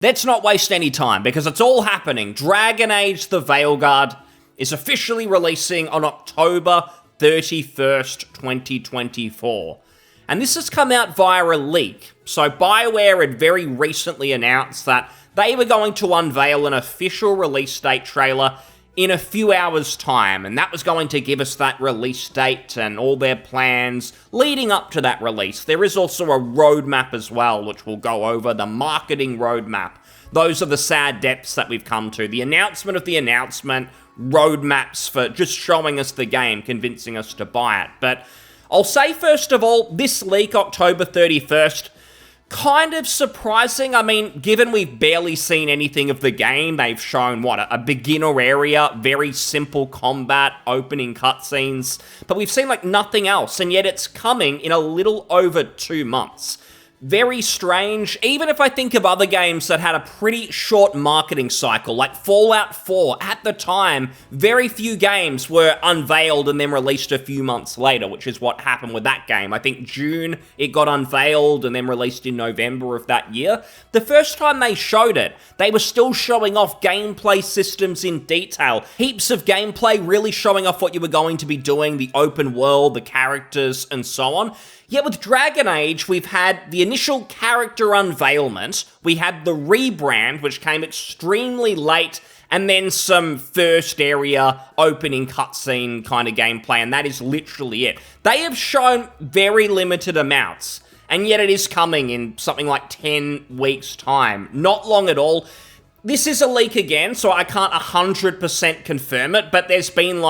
Let's not waste any time, because it's all happening. Dragon Age the Veilguard is officially releasing on October 31st, 2024. And this has come out via a leak. So BioWare had very recently announced that they were going to unveil an official release date trailer in a few hours' time, and that was going to give us that release date and all their plans leading up to that release. There is also a roadmap as well, which we'll go over, the marketing roadmap. Those are the sad depths that we've come to. The announcement of the announcement, roadmaps for just showing us the game, convincing us to buy it. But I'll say, first of all, this leak, October 31st, kind of surprising. I mean, given we've barely seen anything of the game, they've shown, a beginner area, very simple combat, opening cutscenes, but we've seen, nothing else, and yet it's coming in a little over 2 months. Very strange, even if I think of other games that had a pretty short marketing cycle, like Fallout 4. At the time, very few games were unveiled and then released a few months later, which is what happened with that game. I think June, it got unveiled and then released in November of that year. The first time they showed it, they were still showing off gameplay systems in detail. Heaps of gameplay, really showing off what you were going to be doing, the open world, the characters, and so on. Yet with Dragon Age, we've had the initial character unveilment, we had the rebrand, which came extremely late, and then some first area opening cutscene kind of gameplay, and that is literally it. They have shown very limited amounts, and yet it is coming in something like 10 weeks' time. Not long at all. This is a leak again, so I can't 100% confirm it, but there's been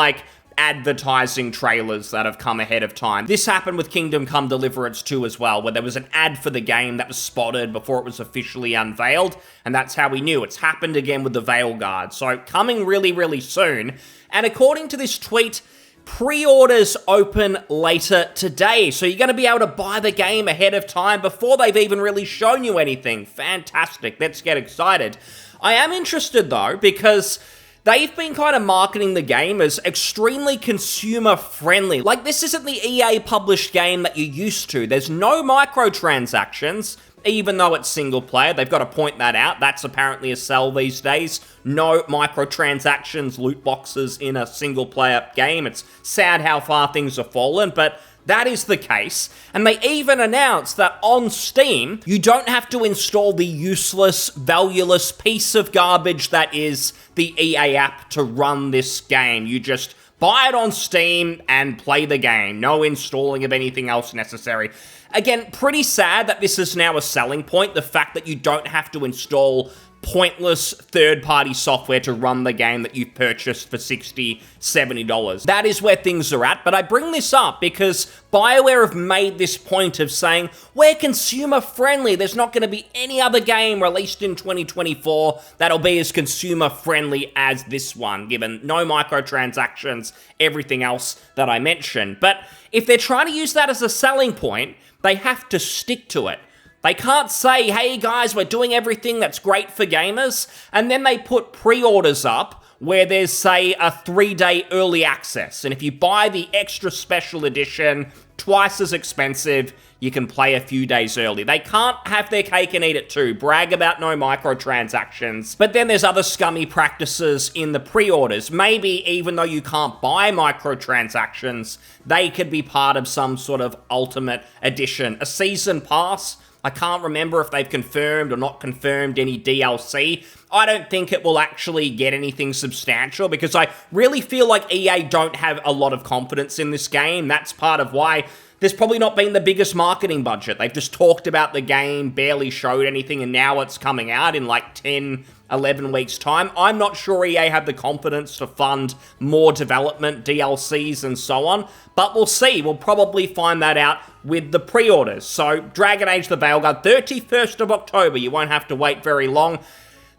advertising trailers that have come ahead of time. This happened with Kingdom Come Deliverance 2 as well, where there was an ad for the game that was spotted before it was officially unveiled, and that's how we knew. It's happened again with the Veilguard, so coming really, really soon. And according to this tweet, pre-orders open later today, so you're going to be able to buy the game ahead of time before they've even really shown you anything. Fantastic, let's get excited. I am interested though, because they've been kind of marketing the game as extremely consumer-friendly. This isn't the EA-published game that you're used to. There's no microtransactions, even though it's single-player. They've got to point that out. That's apparently a sell these days. No microtransactions, loot boxes in a single-player game. It's sad how far things have fallen, but that is the case, and they even announced that on Steam, you don't have to install the useless, valueless piece of garbage that is the EA app to run this game. You just buy it on Steam and play the game. No installing of anything else necessary. Again, pretty sad that this is now a selling point, the fact that you don't have to install pointless third-party software to run the game that you've purchased for $60, $70. That is where things are at, but I bring this up because BioWare have made this point of saying, we're consumer-friendly. There's not going to be any other game released in 2024 that'll be as consumer-friendly as this one, given no microtransactions, everything else that I mentioned. But if they're trying to use that as a selling point, they have to stick to it. They can't say, hey guys, we're doing everything that's great for gamers, and then they put pre-orders up where there's, say, a 3-day early access, and if you buy the extra special edition, twice as expensive, you can play a few days early. They can't have their cake and eat it too, brag about no microtransactions, but then there's other scummy practices in the pre-orders. Maybe even though you can't buy microtransactions, they could be part of some sort of ultimate edition. A season pass? I can't remember if they've confirmed or not confirmed any DLC. I don't think it will actually get anything substantial because I really feel like EA don't have a lot of confidence in this game. That's part of why there's probably not been the biggest marketing budget. They've just talked about the game, barely showed anything, and now it's coming out in 10, 11 weeks' time. I'm not sure EA have the confidence to fund more development, DLCs, and so on, but we'll see. We'll probably find that out with the pre-orders. So, Dragon Age the Veilguard, 31st of October. You won't have to wait very long.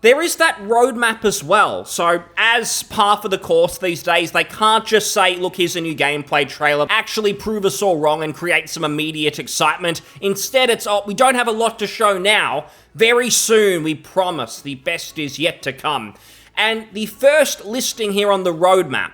There is that roadmap as well, so as par for the course these days, they can't just say, look, here's a new gameplay trailer, actually prove us all wrong and create some immediate excitement. Instead, it's, oh, we don't have a lot to show now. Very soon, we promise, the best is yet to come. And the first listing here on the roadmap,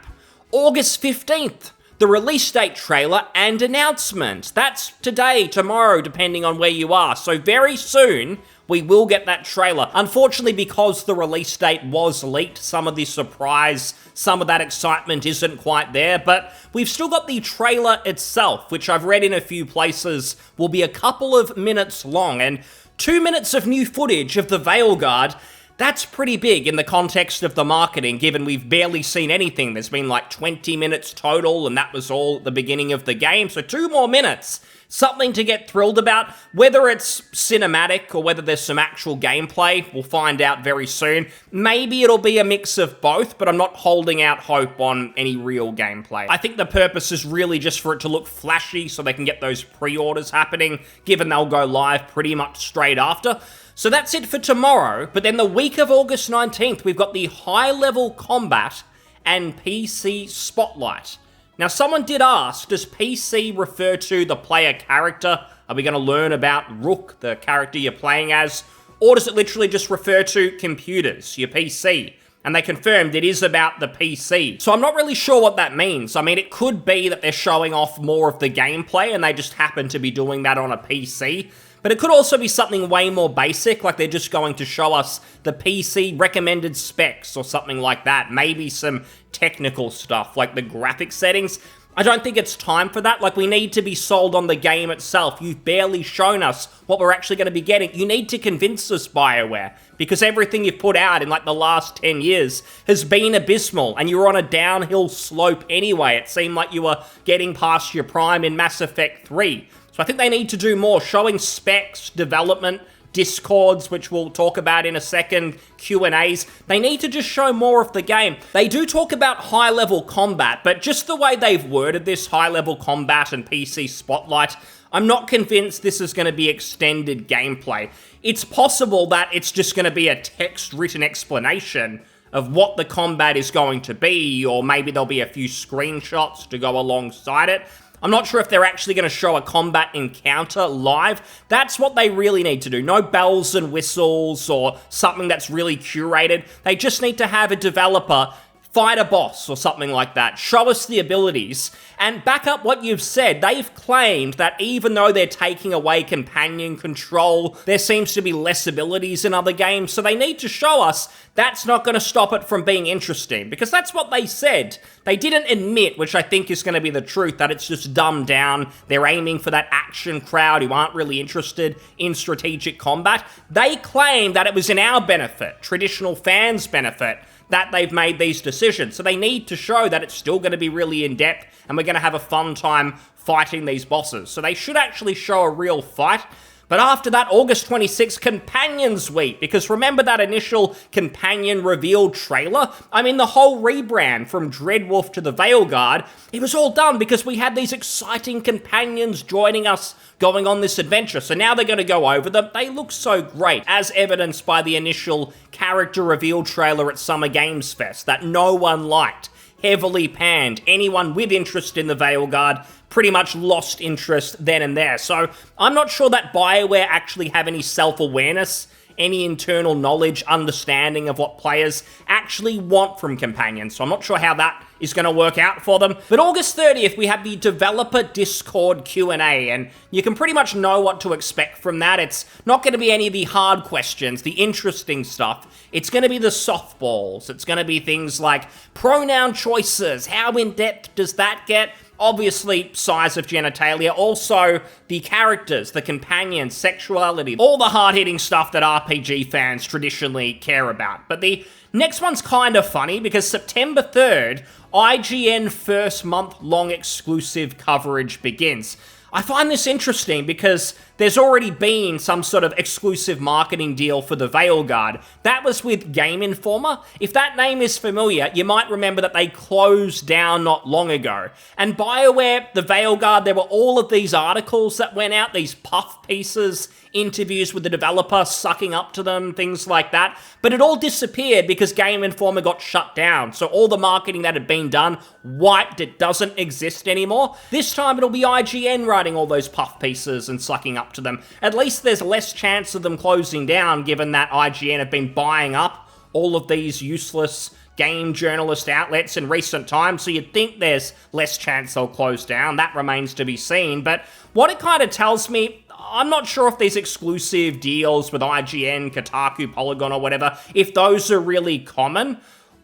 August 15th. The release date trailer and announcement. That's today, tomorrow, depending on where you are. So very soon, we will get that trailer. Unfortunately, because the release date was leaked, some of the surprise, some of that excitement isn't quite there, but we've still got the trailer itself, which I've read in a few places will be a couple of minutes long, and 2 minutes of new footage of the Veilguard, that's pretty big in the context of the marketing, given we've barely seen anything. There's been like 20 minutes total, and that was all at the beginning of the game, so 2 more minutes. Something to get thrilled about. Whether it's cinematic or whether there's some actual gameplay, we'll find out very soon. Maybe it'll be a mix of both, but I'm not holding out hope on any real gameplay. I think the purpose is really just for it to look flashy so they can get those pre-orders happening, given they'll go live pretty much straight after. So that's it for tomorrow, but then the week of August 19th, we've got the high-level combat and PC spotlight. Now, someone did ask, does PC refer to the player character? Are we going to learn about Rook, the character you're playing as? Or does it literally just refer to computers, your PC? And they confirmed it is about the PC. So I'm not really sure what that means. I mean, it could be that they're showing off more of the gameplay and they just happen to be doing that on a PC. But it could also be something way more basic, like they're just going to show us the PC recommended specs or something like that. Maybe some technical stuff, like the graphics settings. I don't think it's time for that. Like, we need to be sold on the game itself. You've barely shown us what we're actually going to be getting. You need to convince us, BioWare, because everything you've put out in, like, the last 10 years has been abysmal, and you were on a downhill slope anyway. It seemed like you were getting past your prime in Mass Effect 3. So I think they need to do more, showing specs, development, Discords, which we'll talk about in a second, Q&As. They need to just show more of the game. They do talk about high-level combat, but just the way they've worded this, high-level combat and PC spotlight, I'm not convinced this is going to be extended gameplay. It's possible that it's just going to be a text-written explanation of what the combat is going to be, or maybe there'll be a few screenshots to go alongside it. I'm not sure if they're actually going to show a combat encounter live. That's what they really need to do. No bells and whistles or something that's really curated. They just need to have a developer fight a boss or something like that. Show us the abilities. And back up what you've said. They've claimed that even though they're taking away companion control, there seems to be less abilities in other games. So they need to show us that's not going to stop it from being interesting. Because that's what they said. They didn't admit, which I think is going to be the truth, that it's just dumbed down. They're aiming for that action crowd who aren't really interested in strategic combat. They claim that it was in our benefit, traditional fans' benefit, that they've made these decisions. So they need to show that it's still going to be really in-depth and we're going to have a fun time fighting these bosses. So they should actually show a real fight. But after that, August 26th, Companions Week, because remember that initial Companion reveal trailer? I mean, the whole rebrand from Dreadwolf to the Veilguard, it was all done because we had these exciting companions joining us going on this adventure. So now they're going to go over them. They look so great, as evidenced by the initial character reveal trailer at Summer Games Fest that no one liked. Heavily panned. Anyone with interest in the Veilguard pretty much lost interest then and there. So I'm not sure that BioWare actually have any self-awareness, any internal knowledge, understanding of what players actually want from Companions. So I'm not sure how that is going to work out for them. But August 30th, we have the Developer Discord Q&A, and you can pretty much know what to expect from that. It's not going to be any of the hard questions, the interesting stuff. It's going to be the softballs. It's going to be things like pronoun choices. How in-depth does that get? Obviously, size of genitalia, also the characters, the companions, sexuality, all the hard-hitting stuff that RPG fans traditionally care about. But the next one's kind of funny because September 3rd, IGN first month-long exclusive coverage begins. I find this interesting because there's already been some sort of exclusive marketing deal for the Veilguard. That was with Game Informer. If that name is familiar, you might remember that they closed down not long ago. And BioWare, the Veilguard, there were all of these articles that went out, these puff pieces, interviews with the developer, sucking up to them, things like that. But it all disappeared because Game Informer got shut down. So all the marketing that had been done, wiped, it doesn't exist anymore. This time it'll be IGN writing all those puff pieces and sucking up to them. At least there's less chance of them closing down, given that IGN have been buying up all of these useless game journalist outlets in recent times, so you'd think there's less chance they'll close down. That remains to be seen. But what it kind of tells me, I'm not sure if these exclusive deals with IGN, Kotaku, Polygon, or whatever, if those are really common,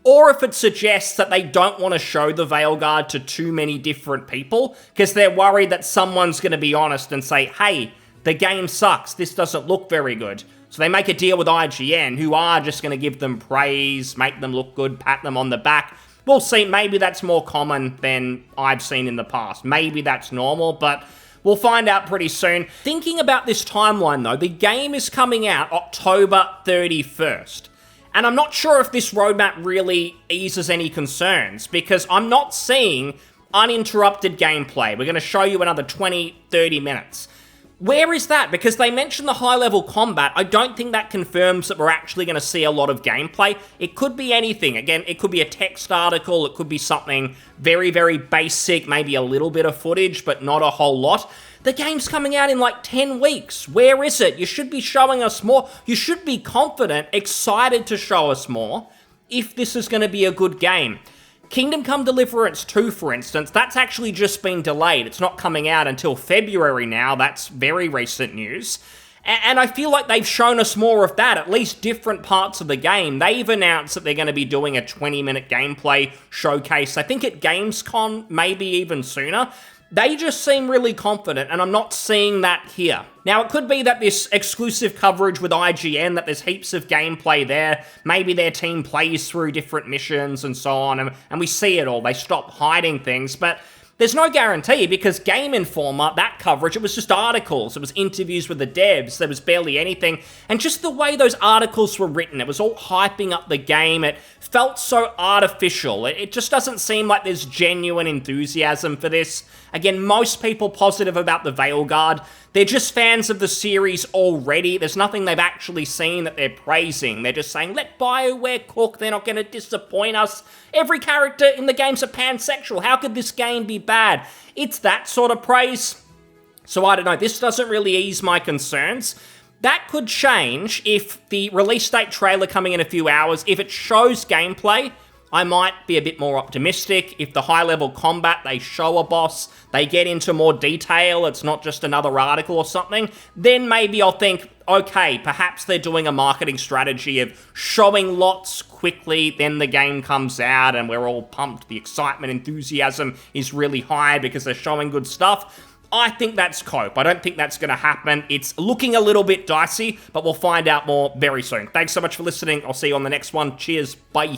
or if it suggests that they don't want to show the Veilguard to too many different people, because they're worried that someone's going to be honest and say, hey, the game sucks, this doesn't look very good. So they make a deal with IGN, who are just going to give them praise, make them look good, pat them on the back. We'll see, maybe that's more common than I've seen in the past. Maybe that's normal, but we'll find out pretty soon. Thinking about this timeline though, the game is coming out October 31st. And I'm not sure if this roadmap really eases any concerns, because I'm not seeing uninterrupted gameplay. We're going to show you another 20, 30 minutes. Where is that? Because they mentioned the high-level combat. I don't think that confirms that we're actually going to see a lot of gameplay. It could be anything. Again, it could be a text article. It could be something very, very basic, maybe a little bit of footage, but not a whole lot. The game's coming out in like 10 weeks. Where is it? You should be showing us more. You should be confident, excited to show us more if this is going to be a good game. Kingdom Come Deliverance 2, for instance, that's actually just been delayed. It's not coming out until February now. That's very recent news. And I feel like they've shown us more of that, at least different parts of the game. They've announced that they're going to be doing a 20-minute gameplay showcase, I think at Gamescom, maybe even sooner. They just seem really confident, and I'm not seeing that here. Now, it could be that this exclusive coverage with IGN, that there's heaps of gameplay there, maybe their team plays through different missions and so on, and we see it all. They stop hiding things, but there's no guarantee, because Game Informer, that coverage, it was just articles, it was interviews with the devs, there was barely anything, and just the way those articles were written, it was all hyping up the game, it felt so artificial, it just doesn't seem like there's genuine enthusiasm for this. Again, most people positive about the Veilguard, they're just fans of the series already. There's nothing they've actually seen that they're praising. They're just saying, let BioWare cook, they're not going to disappoint us. Every character in the game's a pansexual. How could this game be bad? It's that sort of praise. So I don't know, this doesn't really ease my concerns. That could change if the release date trailer coming in a few hours, if it shows gameplay, I might be a bit more optimistic. If the high-level combat, they show a boss, they get into more detail, it's not just another article or something, then maybe I'll think, okay, perhaps they're doing a marketing strategy of showing lots quickly, then the game comes out and we're all pumped, the excitement, enthusiasm is really high because they're showing good stuff. I think that's cope. I don't think that's going to happen. It's looking a little bit dicey, but we'll find out more very soon. Thanks so much for listening. I'll see you on the next one. Cheers. Bye.